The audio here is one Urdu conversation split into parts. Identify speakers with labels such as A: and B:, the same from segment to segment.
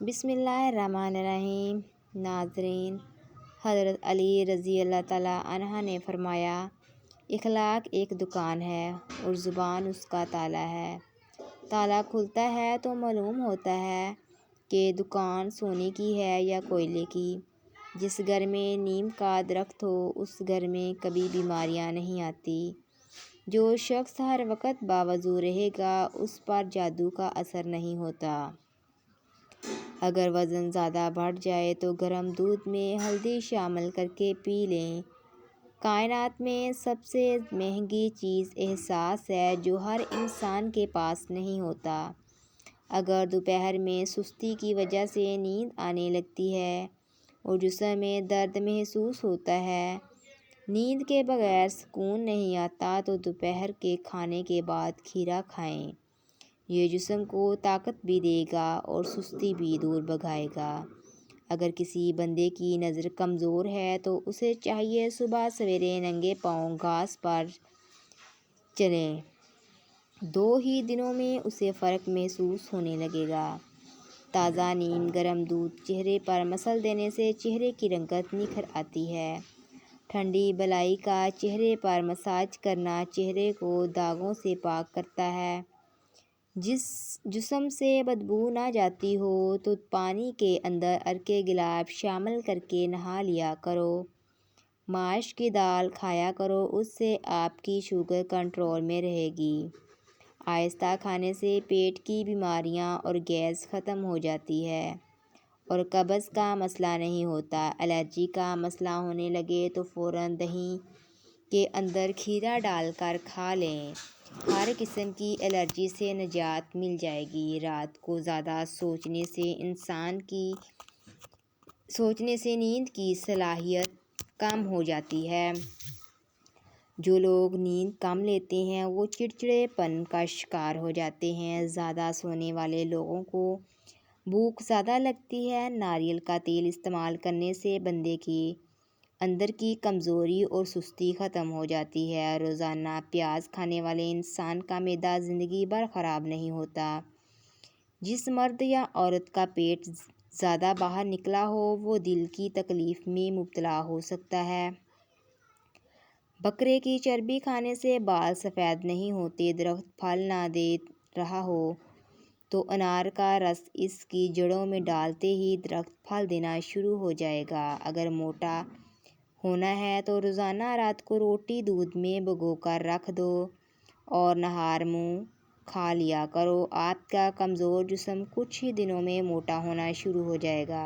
A: بسم اللہ الرحمن الرحیم۔ ناظرین، حضرت علی رضی اللہ تعالیٰ عنہ نے فرمایا، اخلاق ایک دکان ہے اور زبان اس کا تالا ہے۔ تالا کھلتا ہے تو معلوم ہوتا ہے کہ دکان سونے کی ہے یا کوئلے کی۔ جس گھر میں نیم کا درخت ہو اس گھر میں کبھی بیماریاں نہیں آتی۔ جو شخص ہر وقت باوضو رہے گا اس پر جادو کا اثر نہیں ہوتا۔ اگر وزن زیادہ بڑھ جائے تو گرم دودھ میں ہلدی شامل کرکے پی لیں۔ کائنات میں سب سے مہنگی چیز احساس ہے جو ہر انسان کے پاس نہیں ہوتا۔ اگر دوپہر میں سستی کی وجہ سے نیند آنے لگتی ہے اور جسم میں درد محسوس ہوتا ہے، نیند کے بغیر سکون نہیں آتا تو دوپہر کے کھانے کے بعد کھیرا کھائیں۔ یہ جسم کو طاقت بھی دے گا اور سستی بھی دور بھگائے گا۔ اگر کسی بندے کی نظر کمزور ہے تو اسے چاہیے صبح سویرے ننگے پاؤں گھاس پر چلے۔ 2 ہی دنوں میں اسے فرق محسوس ہونے لگے گا۔ تازہ نیم گرم دودھ چہرے پر مسل دینے سے چہرے کی رنگت نکھر آتی ہے۔ ٹھنڈی بالائی کا چہرے پر مساج کرنا چہرے کو داغوں سے پاک کرتا ہے۔ جس جسم سے بدبو نہ جاتی ہو تو پانی کے اندر عرق گلاب شامل کرکے نہا لیا کرو۔ ماش کی دال کھایا کرو، اس سے آپ کی شوگر کنٹرول میں رہے گی۔ آہستہ کھانے سے پیٹ کی بیماریاں اور گیس ختم ہو جاتی ہے اور قبض کا مسئلہ نہیں ہوتا۔ الرجی کا مسئلہ ہونے لگے تو فوراً دہی کے اندر کھیرا ڈال کر کھا لیں۔ ہر قسم کی الرجی سے نجات مل جائے گی۔ رات کو زیادہ سوچنے سے نیند کی صلاحیت کم ہو جاتی ہے۔ جو لوگ نیند کم لیتے ہیں وہ چڑچڑے پن کا شکار ہو جاتے ہیں۔ زیادہ سونے والے لوگوں کو بھوک زیادہ لگتی ہے۔ ناریل کا تیل استعمال کرنے سے بندے کے اندر کی کمزوری اور سستی ختم ہو جاتی ہے۔ روزانہ پیاز کھانے والے انسان کا معدہ زندگی بھر خراب نہیں ہوتا۔ جس مرد یا عورت کا پیٹ زیادہ باہر نکلا ہو وہ دل کی تکلیف میں مبتلا ہو سکتا ہے۔ بکرے کی چربی کھانے سے بال سفید نہیں ہوتے۔ درخت پھل نہ دے رہا ہو تو انار کا رس اس کی جڑوں میں ڈالتے ہی درخت پھل دینا شروع ہو جائے گا۔ اگر موٹا ہونا ہے تو روزانہ رات کو روٹی دودھ میں بھگو کر رکھ دو اور نہار منہ کھا لیا کرو۔ آپ کا کمزور جسم کچھ ہی دنوں میں موٹا ہونا شروع ہو جائے گا۔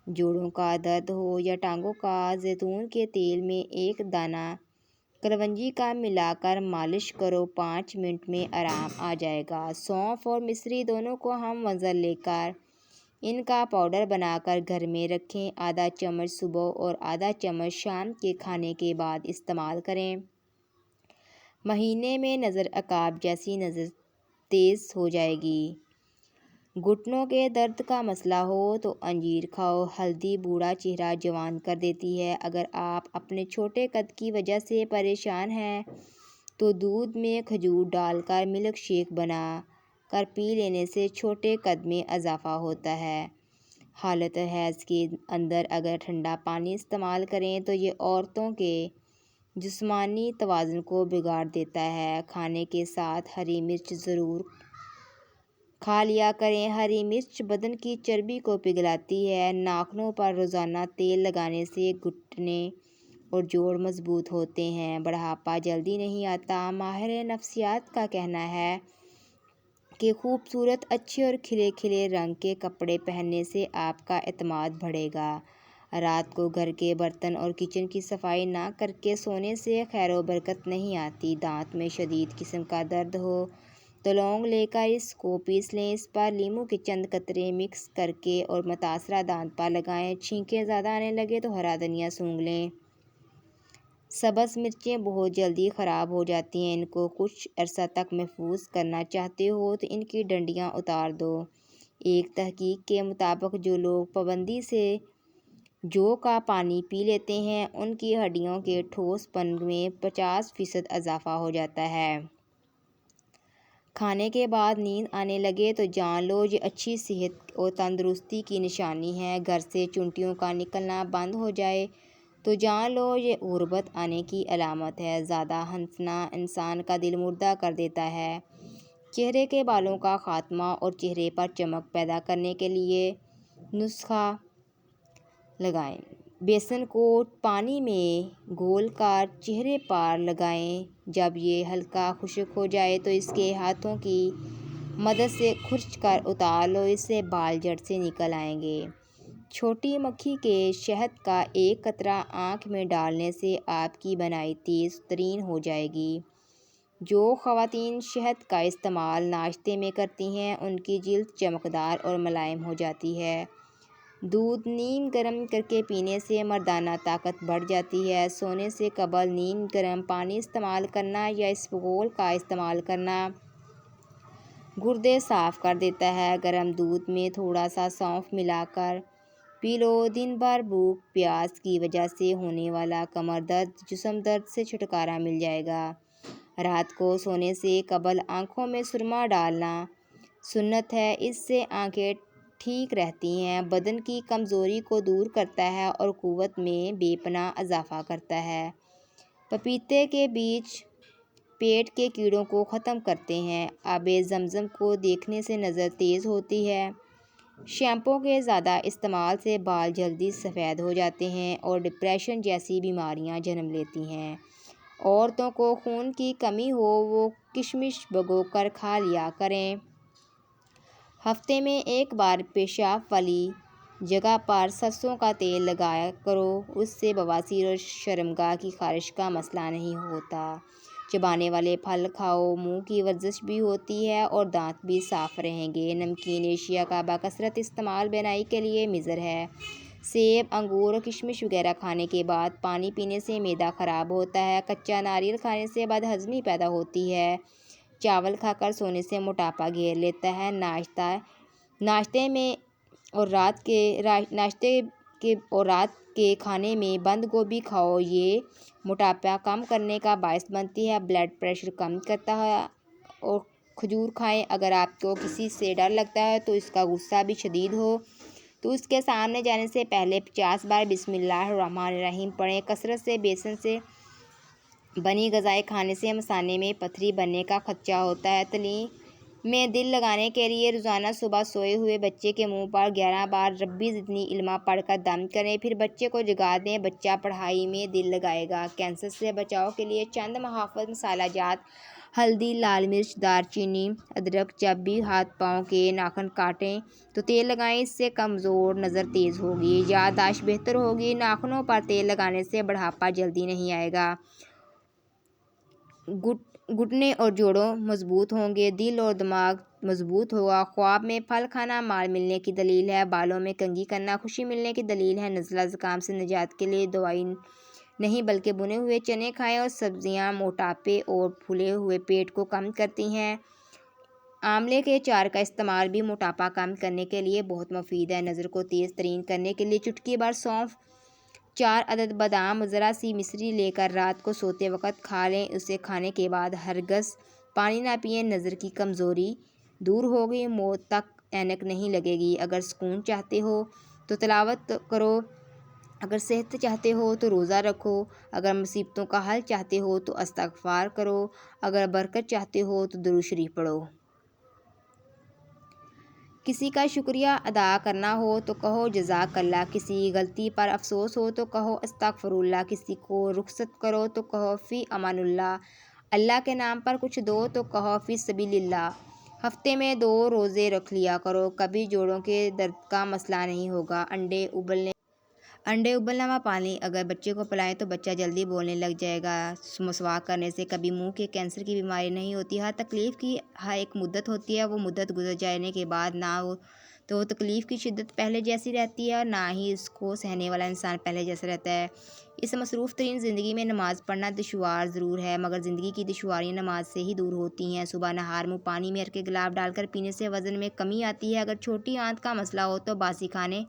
A: جوڑوں کا درد ہو یا ٹانگوں کا، زیتون کے تیل میں 1 دانہ کلونجی کا ملا کر مالش کرو، 5 منٹ میں آرام آ جائے گا۔ سونف اور مصری دونوں کو ہم وزن لے کر ان کا پاؤڈر بنا کر گھر میں رکھیں۔ آدھا چمچ صبح اور آدھا چمچ شام کے کھانے کے بعد استعمال کریں۔ مہینے میں نظر عقاب جیسی نظر تیز ہو جائے گی۔ گھٹنوں کے درد کا مسئلہ ہو تو انجیر کھاؤ۔ ہلدی بوڑھا چہرہ جوان کر دیتی ہے۔ اگر آپ اپنے چھوٹے قد کی وجہ سے پریشان ہیں تو دودھ میں کھجور ڈال کر ملک شیک بنا کر پی لینے سے چھوٹے قد میں اضافہ ہوتا ہے۔ حالت حیض کے اندر اگر ٹھنڈا پانی استعمال کریں تو یہ عورتوں کے جسمانی توازن کو بگاڑ دیتا ہے۔ کھانے کے ساتھ ہری مرچ ضرور کھا لیا کریں۔ ہری مرچ بدن کی چربی کو پگھلاتی ہے۔ ناخنوں پر روزانہ تیل لگانے سے گھٹنے اور جوڑ مضبوط ہوتے ہیں۔ بڑھاپا جلدی نہیں آتا۔ ماہر نفسیات کا کہنا ہے کہ خوبصورت، اچھے اور کھلے کھلے رنگ کے کپڑے پہننے سے آپ کا اعتماد بڑھے گا۔ رات کو گھر کے برتن اور کچن کی صفائی نہ کرکے سونے سے خیر و برکت نہیں آتی۔ دانت میں شدید قسم کا درد ہو تو لونگ لے کر اس کو پیس لیں۔ اس پر لیموں کے چند قطرے مکس کرکے اور متاثرہ دانت پر لگائیں۔ چھینکیں زیادہ آنے لگے تو ہرا دھنیا سونگھ لیں۔ سبز مرچیں بہت جلدی خراب ہو جاتی ہیں۔ ان کو کچھ عرصہ تک محفوظ کرنا چاہتے ہو تو ان کی ڈنڈیاں اتار دو۔ ایک تحقیق کے مطابق جو لوگ پابندی سے جو کا پانی پی لیتے ہیں ان کی ہڈیوں کے ٹھوس پن میں 50% اضافہ ہو جاتا ہے۔ کھانے کے بعد نیند آنے لگے تو جان لو یہ اچھی صحت اور تندرستی کی نشانی ہے۔ گھر سے چونٹیوں کا نکلنا بند ہو جائے تو جان لو یہ غربت آنے کی علامت ہے۔ زیادہ ہنسنا انسان کا دل مردہ کر دیتا ہے۔ چہرے کے بالوں کا خاتمہ اور چہرے پر چمک پیدا کرنے کے لیے نسخہ لگائیں۔ بیسن کو پانی میں گھول کر چہرے پر لگائیں۔ جب یہ ہلکا خشک ہو جائے تو اس کے ہاتھوں کی مدد سے کھرچ کر اتار لو، اس سے بال جڑ سے نکل آئیں گے۔ چھوٹی مکھی کے شہد کا ایک قطرہ آنکھ میں ڈالنے سے آپ کی بینائی تیز ترین ہو جائے گی۔ جو خواتین شہد کا استعمال ناشتے میں کرتی ہیں ان کی جلد چمکدار اور ملائم ہو جاتی ہے۔ دودھ نیم گرم کرکے پینے سے مردانہ طاقت بڑھ جاتی ہے۔ سونے سے قبل نیم گرم پانی استعمال کرنا یا اسبغول کا استعمال کرنا گردے صاف کر دیتا ہے۔ گرم دودھ میں تھوڑا سا سونف ملا کر پی لو۔ دن بھر بھوک پیاس کی وجہ سے ہونے والا کمر درد، جسم درد سے چھٹکارا مل جائے گا۔ رات کو سونے سے قبل آنکھوں میں سرما ڈالنا سنت ہے، اس سے آنکھیں ٹھیک رہتی ہیں، بدن کی کمزوری کو دور کرتا ہے اور قوت میں بے پناہ اضافہ کرتا ہے۔ پپیتے کے بیج پیٹ کے کیڑوں کو ختم کرتے ہیں۔ آب زمزم کو دیکھنے سے نظر تیز ہوتی ہے۔ شیمپو کے زیادہ استعمال سے بال جلدی سفید ہو جاتے ہیں اور ڈپریشن جیسی بیماریاں جنم لیتی ہیں۔ عورتوں کو خون کی کمی ہو وہ کشمش بھگو کر کھا لیا کریں۔ ہفتے میں ایک بار پیشاب والی جگہ پر سرسوں کا تیل لگایا کرو، اس سے بواسیر اور شرمگاہ کی خارش کا مسئلہ نہیں ہوتا۔ چبانے والے پھل کھاؤ، منہ کی ورزش بھی ہوتی ہے اور دانت بھی صاف رہیں گے۔ نمکین اشیاء کا بکثرت استعمال بینائی کے لیے مضر ہے۔ سیب، انگور اور کشمش وغیرہ کھانے کے بعد پانی پینے سے معدہ خراب ہوتا ہے۔ کچا ناریل کھانے سے بد ہضمی پیدا ہوتی ہے۔ چاول کھا کر سونے سے موٹاپا گھیر لیتا ہے۔ ناشتے میں اور رات کے کھانے میں بند گوبھی کھاؤ، یہ موٹاپا کم کرنے کا باعث بنتی ہے، بلڈ پریشر کم کرتا ہے۔ اور کھجور کھائیں۔ اگر آپ کو کسی سے ڈر لگتا ہے تو اس کا غصہ بھی شدید ہو تو اس کے سامنے جانے سے پہلے 50 بار بسم اللہ الرحمن الرحیم پڑھیں۔ کثرت سے بیسن سے بنی غذائیں کھانے سے مثانے میں پتھری بننے کا خدشہ ہوتا ہے۔ تعلیم میں دل لگانے کے لیے روزانہ صبح سوئے ہوئے بچے کے منہ پر 11 بار ربی زدنی علما پڑھ کر دم کریں، پھر بچے کو جگا دیں، بچہ پڑھائی میں دل لگائے گا۔ کینسر سے بچاؤ کے لیے چند محافظ مسالہ جات: ہلدی، لال مرچ، دار چینی، ادرک۔ جب بھی ہاتھ پاؤں کے ناخن کاٹیں تو تیل لگائیں، اس سے کمزور نظر تیز ہوگی، یادداشت بہتر ہوگی۔ ناخنوں پر تیل لگانے سے بڑھاپا جلدی نہیں آئے گا، گھٹنے اور جوڑوں مضبوط ہوں گے، دل اور دماغ مضبوط ہوگا۔ خواب میں پھل کھانا مال ملنے کی دلیل ہے، بالوں میں کنگھی کرنا خوشی ملنے کی دلیل ہے۔ نزلہ زکام سے نجات کے لیے دوائی نہیں بلکہ بھنے ہوئے چنے کھائیں اور سبزیاں موٹاپے اور پھولے ہوئے پیٹ کو کم کرتی ہیں۔ آملے کے چار کا استعمال بھی موٹاپا کم کرنے کے لیے بہت مفید ہے۔ نظر کو تیز ترین کرنے کے لیے چٹکی بھر سونف، 4 عدد بادام، ذرا سی مصری لے کر رات کو سوتے وقت کھا لیں۔ اسے کھانے کے بعد ہرگز پانی نہ پئیں، نظر کی کمزوری دور ہوگی، موت تک اینک نہیں لگے گی۔ اگر سکون چاہتے ہو تو تلاوت کرو، اگر صحت چاہتے ہو تو روزہ رکھو، اگر مصیبتوں کا حل چاہتے ہو تو استغفار کرو، اگر برکت چاہتے ہو تو درود شریف پڑھو۔ کسی کا شکریہ ادا کرنا ہو تو کہو جزاک اللہ، کسی غلطی پر افسوس ہو تو کہو استغفر اللہ، کسی کو رخصت کرو تو کہو فی امان اللہ، اللہ کے نام پر کچھ دو تو کہو فی سبیل اللہ۔ ہفتے میں 2 روزے رکھ لیا کرو، کبھی جوڑوں کے درد کا مسئلہ نہیں ہوگا۔ انڈے ابلنا و پالیں، اگر بچے کو پلائیں تو بچہ جلدی بولنے لگ جائے گا۔ مسواک کرنے سے کبھی منہ کے کینسر کی بیماری نہیں ہوتی۔ ہر تکلیف کی ایک مدت ہوتی ہے، وہ مدت گزر جانے کے بعد نہ تو تکلیف کی شدت پہلے جیسی رہتی ہے اور نہ ہی اس کو سہنے والا انسان پہلے جیسا رہتا ہے۔ اس مصروف ترین زندگی میں نماز پڑھنا دشوار ضرور ہے، مگر زندگی کی دشواریاں نماز سے ہی دور ہوتی ہیں۔ صبح نہار منہ پانی میں عرق گلاب ڈال کر پینے سے وزن میں کمی آتی ہے۔ اگر چھوٹی آنت کا مسئلہ ہو تو باسی کھانے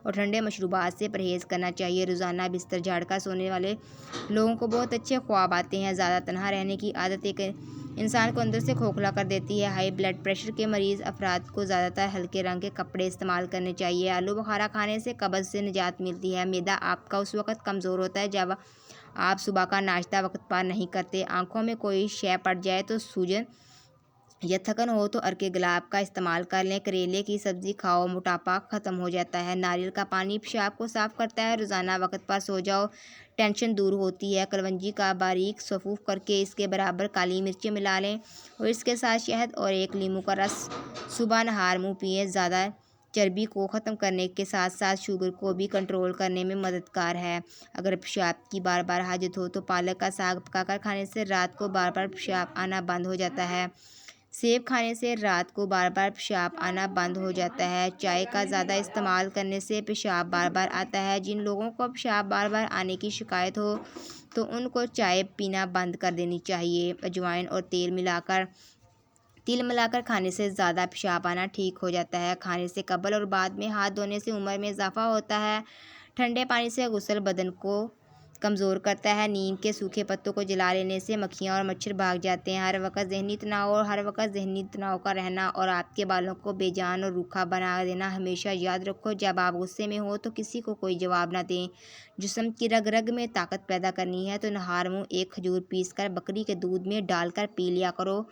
A: اور ٹھنڈے مشروبات سے پرہیز کرنا چاہیے۔ روزانہ بستر جھاڑ کر سونے والے لوگوں کو بہت اچھے خواب آتے ہیں۔ زیادہ تنہا رہنے کی عادت ایک انسان کو اندر سے کھوکھلا کر دیتی ہے۔ ہائی بلڈ پریشر کے مریض افراد کو زیادہ تر ہلکے رنگ کے کپڑے استعمال کرنے چاہیے۔ آلو بخارا کھانے سے قبض سے نجات ملتی ہے۔ معدہ آپ کا اس وقت کمزور ہوتا ہے جب آپ صبح کا ناشتہ وقت پر نہیں کرتے۔ آنکھوں میں کوئی شے پڑ جائے تو سوجن یا تھکن ہو تو عرق گلاب کا استعمال کر لیں۔ کریلے کی سبزی کھاؤ، موٹاپا ختم ہو جاتا ہے۔ ناریل کا پانی پیشاب کو صاف کرتا ہے۔ روزانہ وقت پر سو جاؤ، ٹینشن دور ہوتی ہے۔ کلونجی کا باریک سفوف کر کے اس کے برابر کالی مرچیں ملا لیں اور اس کے ساتھ شہد اور ایک لیموں کا رس صبح نہار منہ پئیں۔ زیادہ چربی کو ختم کرنے کے ساتھ ساتھ شوگر کو بھی کنٹرول کرنے میں مددگار ہے۔ اگر پیشاب کی بار بار حاجت ہو تو پالک کا ساگ پکا کر کھانے سے رات کو بار بار پیشاب آنا بند ہو جاتا ہے۔ سیب کھانے سے رات کو بار بار پیشاب آنا بند ہو جاتا ہے۔ چائے کا زیادہ استعمال کرنے سے پیشاب بار بار آتا ہے۔ جن لوگوں کو پیشاب بار بار آنے کی شکایت ہو تو ان کو چائے پینا بند کر دینی چاہیے۔ اجوائن اور تیل ملا کر کھانے سے زیادہ پیشاب آنا ٹھیک ہو جاتا ہے۔ کھانے سے قبل اور بعد میں ہاتھ دھونے سے عمر میں اضافہ ہوتا ہے۔ ٹھنڈے پانی سے غسل بدن کو کمزور کرتا ہے۔ نیم کے سوکھے پتوں کو جلا لینے سے مکھیاں اور مچھر بھاگ جاتے ہیں۔ ہر وقت ذہنی تناؤ کا رہنا اور آپ کے بالوں کو بے جان اور روکھا بنا دینا۔ ہمیشہ یاد رکھو، جب آپ غصے میں ہو تو کسی کو کوئی جواب نہ دیں۔ جسم کی رگ رگ میں طاقت پیدا کرنی ہے تو نہار منہ ایک کھجور پیس کر بکری کے دودھ میں ڈال کر پی لیا کرو۔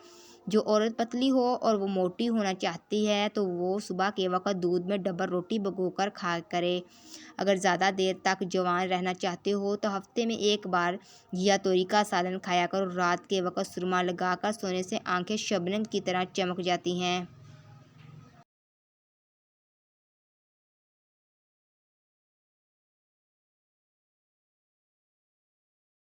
A: جو عورت پتلی ہو اور وہ موٹی ہونا چاہتی ہے تو وہ صبح کے وقت دودھ میں ڈبل روٹی بھگو کر کھا کرے۔ اگر زیادہ دیر تک جوان رہنا چاہتے ہو تو ہفتے میں ایک بار گھیا توری کا سالن کھایا کرو۔ رات کے وقت سرما لگا کر سونے سے آنکھیں شبنم کی طرح چمک جاتی ہیں۔